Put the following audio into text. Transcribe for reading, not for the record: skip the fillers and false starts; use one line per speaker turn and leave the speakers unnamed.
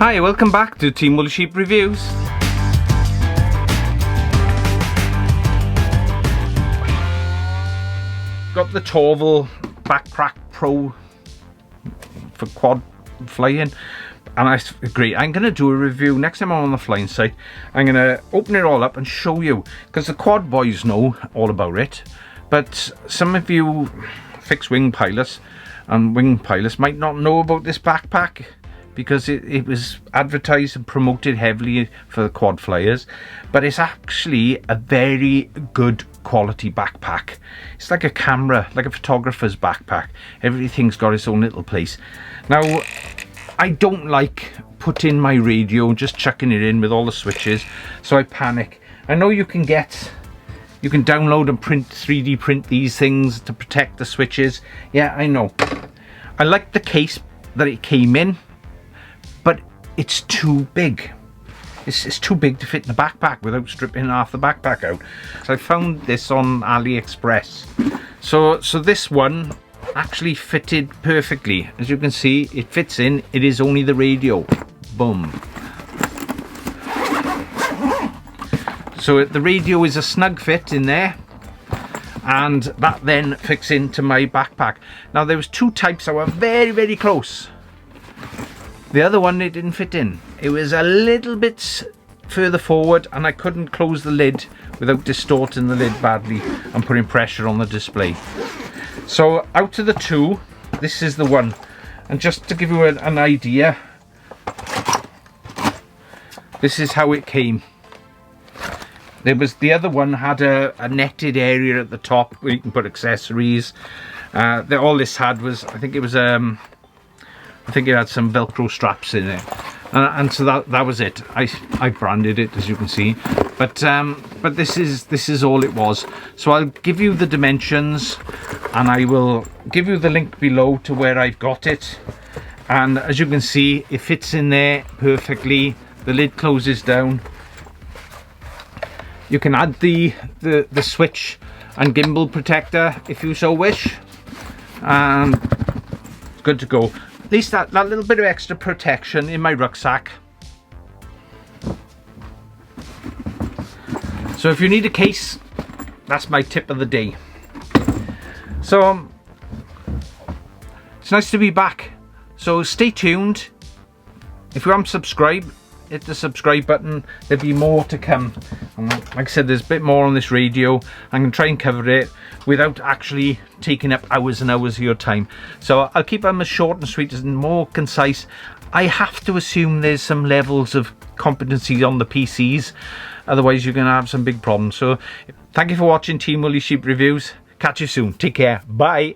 Hi, welcome back to Team Woolly Sheep Reviews. Got the Torvol Backpack Pro for quad flying, and I agree. I'm going to do a review next time I'm on the flying site. I'm going to open it all up and show you, because the quad boys know all about it, but some of you fixed wing pilots and wing pilots might not know about this backpack, because it was advertised and promoted heavily for the quad flyers, but it's actually a very good quality backpack. It's like a camera, like a photographer's backpack. Everything's got its own little place. Now, I don't like putting my radio and just chucking it in with all the switches, so I panic. I know you can download and 3D print these things to protect the switches. Yeah, I know. I like the case that it came in, but it's too big. It's too big to fit in the backpack without stripping half the backpack out. So I found this on AliExpress. So this one actually fitted perfectly. As you can see, it fits in. It is only the radio. Boom. So the radio is a snug fit in there, and that then fits into my backpack. Now there was two types that were very, very close. The other one, it didn't fit in. It was a little bit further forward, and I couldn't close the lid without distorting the lid badly and putting pressure on the display. So out of the two, this is the one. And just to give you an idea, this is how it came. The other one had a netted area at the top where you can put accessories. All this had was, I think it had some Velcro straps in it, and so that was it. I branded it, as you can see, but this is all it was. So I'll give you the dimensions, and I will give you the link below to where I've got it. And as you can see, it fits in there perfectly. The lid closes down. You can add the switch and gimbal protector if you so wish, and good to go. At least that little bit of extra protection in my rucksack. So if you need a case, that's my tip of the day. So it's nice to be back. So stay tuned. If you haven't subscribed, hit the subscribe button. There'll be more to come. And like I said, there's a bit more on this radio. I'm going to try and cover it without actually taking up hours and hours of your time. So I'll keep them as short and sweet and more concise. I have to assume there's some levels of competency on the PCs, otherwise you're going to have some big problems. So thank you for watching Team Woolly Sheep Reviews. Catch you soon. Take care. Bye.